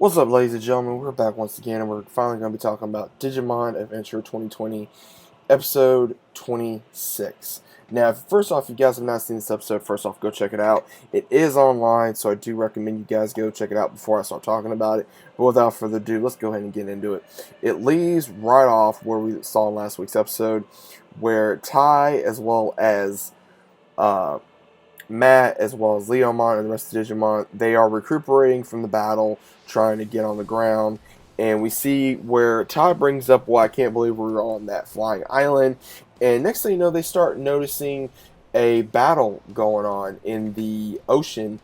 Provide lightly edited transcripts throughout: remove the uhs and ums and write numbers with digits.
What's up, ladies and gentlemen? We're back once again, and we're finally going to be talking about Digimon Adventure 2020, episode 26. Now, first off, if you guys have not seen this episode, first off, go check it out. It is online, so I do recommend you guys go check it out before I start talking about it. But without further ado, let's go ahead and get into it. It leaves right off where we saw in last week's episode, where Tai, as well as Matt, as well as Leomon and the rest of Digimon, they are recuperating from the battle, trying to get on the ground. And we see where Tai brings up, well, I can't believe we were on that flying island. And next thing you know, they start noticing a battle going on in the ocean.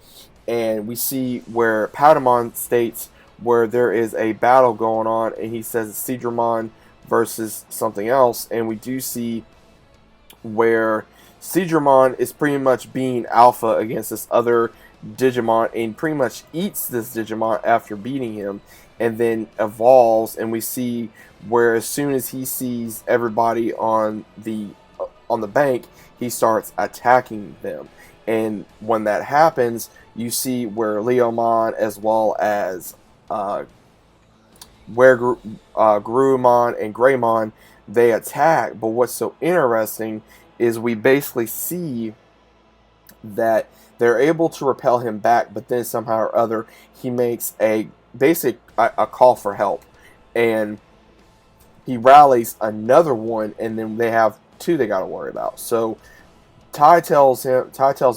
And we see where Patamon states where there is a battle going on, and he says it's Digimon versus something else. And we do see where Digimon is pretty much being alpha against this other Digimon and pretty much eats this Digimon after beating him, and then evolves. And we see where as soon as he sees everybody on the bank, he starts attacking them. And when that happens, you see where Leomon, as well as where Garurumon and Greymon, they attack. But what's so interesting is we basically see that they're able to repel him back, but then somehow or other he makes a call for help, and he rallies another one, and then they have two they got to worry about. So Tai tells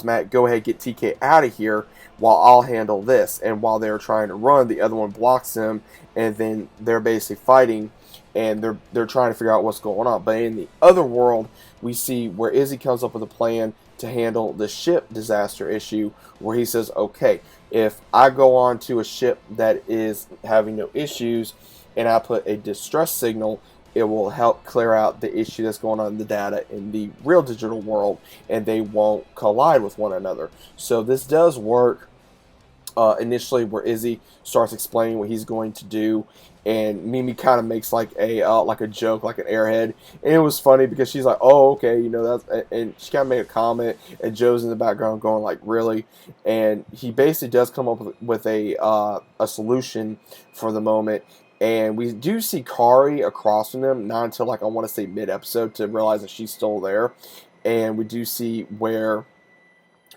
Matt, go ahead, get TK out of here while I'll handle this. And while they're trying to run, the other one blocks him, and then they're basically fighting, and they're trying to figure out what's going on. But in the other world, we see where Izzy comes up with a plan to handle the ship disaster issue, where he says, okay, if I go on to a ship that is having no issues and I put a distress signal, it will help clear out the issue that's going on in the data in the real digital world, and they won't collide with one another. So this does work initially, where Izzy starts explaining what he's going to do, and Mimi kind of makes like a joke, like an airhead, and it was funny because she's like, "Oh, okay, that's," and she kind of made a comment, and Joe's in the background going like, "Really?" And he basically does come up with a solution for the moment. And we do see Kari across from them, not until like I want to say mid-episode, to realize that she's still there. And we do see where,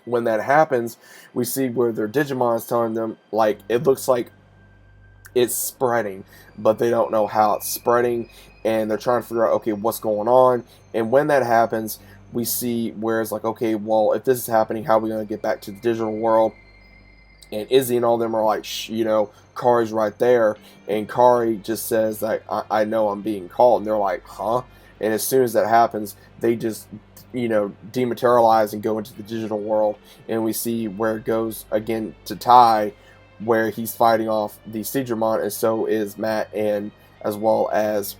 when that happens, we see where their Digimon is telling them, like, it looks like it's spreading, but they don't know how it's spreading, and they're trying to figure out, okay, what's going on. And when that happens, we see where it's like, okay, well, if this is happening, how are we going to get back to the digital world? And Izzy and all of them are like, shh, Kari's right there. And Kari just says, like, I know I'm being called. And they're like, huh? And as soon as that happens, they just, dematerialize and go into the digital world. And we see where it goes again to Tai, where he's fighting off the Digimon, and so is Matt, and as well as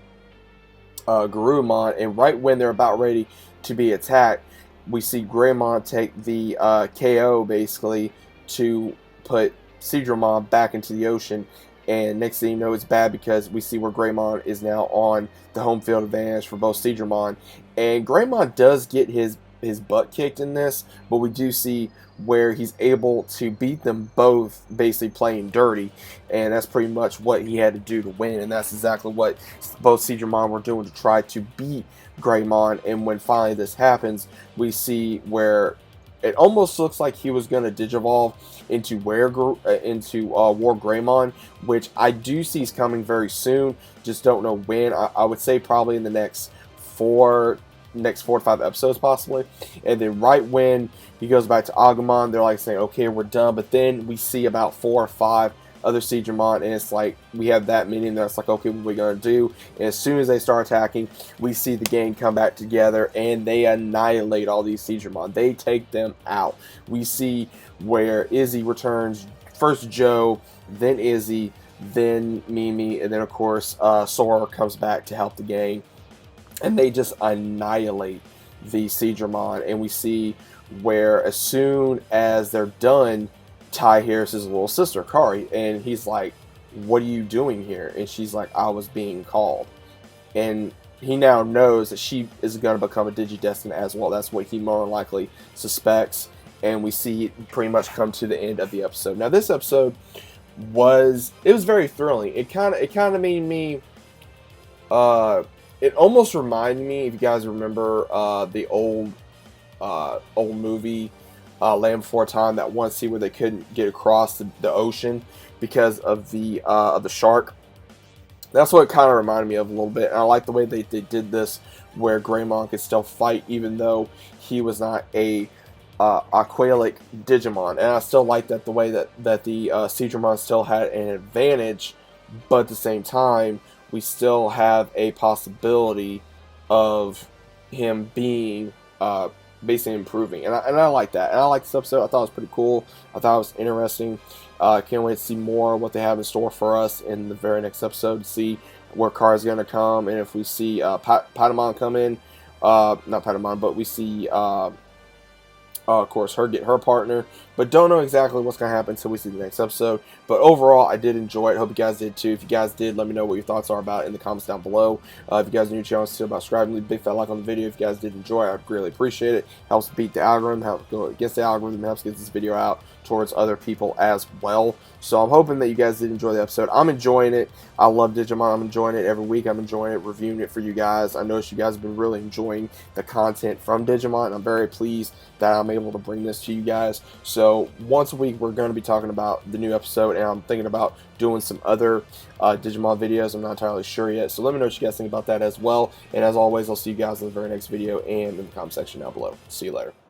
Garurumon. And right when they're about ready to be attacked, we see Greymon take the KO, basically, to put Digimon back into the ocean. And next thing you know, it's bad, because we see where Greymon is now on the home field advantage for both Digimon. And Greymon does get his butt kicked in this, but we do see where he's able to beat them both, basically playing dirty. And that's pretty much what he had to do to win, and that's exactly what both Digimon were doing to try to beat Greymon. And when finally this happens, we see where it almost looks like he was going to digivolve into War Greymon, which I do see is coming very soon. Just don't know when. I would say probably in the next 4 to 5 episodes, possibly. And then right when he goes back to Agumon, they're like saying, okay, we're done. But then we see about 4 or 5 other Digimon, and it's like we have that many, and that's like, okay, what are we gonna do? And as soon as they start attacking, we see the gang come back together, and they annihilate all these Digimon. They take them out. We see where Izzy returns, first Joe, then Izzy, then Mimi, and then of course Sora comes back to help the gang, and they just annihilate the Digimon. And we see where as soon as they're done, Tai hears his little sister, Kari, and he's like, what are you doing here? And she's like, I was being called. And he now knows that she is going to become a Digidestined as well. That's what he more than likely suspects. And we see it pretty much come to the end of the episode. Now, this episode it was very thrilling. It kind of made me uh it almost reminded me, if you guys remember the old movie Land Before Time, that one scene where they couldn't get across the ocean because of the shark. That's what it kind of reminded me of a little bit. And I like the way they did this, where Greymon could still fight even though he was not a aquatic Digimon. And I still like that the way that the Seedramon still had an advantage, but at the same time, we still have a possibility of him being basically improving. And I like that. And I like this episode. I thought it was pretty cool. I thought it was interesting. Can't wait to see more what they have in store for us in the very next episode, to see where Car's going to come, and if we see Patamon come in. Not Patamon, but we see of course, her get her partner, but don't know exactly what's going to happen until we see the next episode. But overall, I did enjoy it. Hope you guys did too. If you guys did, let me know what your thoughts are about it in the comments down below. If you guys are new to the channel, still about subscribing, leave a big fat like on the video. If you guys did enjoy it, I'd really appreciate it. Helps beat the algorithm, helps go against the algorithm, helps get this video out towards other people as well. So I'm hoping that you guys did enjoy the episode. I'm enjoying it. I love Digimon. I'm enjoying it every week. I'm enjoying it, reviewing it for you guys. I noticed you guys have been really enjoying the content from Digimon, and I'm very pleased that I'm able to bring this to you guys. So once a week, we're going to be talking about the new episode, and I'm thinking about doing some other Digimon videos. I'm not entirely sure yet. So let me know what you guys think about that as well. And as always, I'll see you guys in the very next video and in the comment section down below. See you later.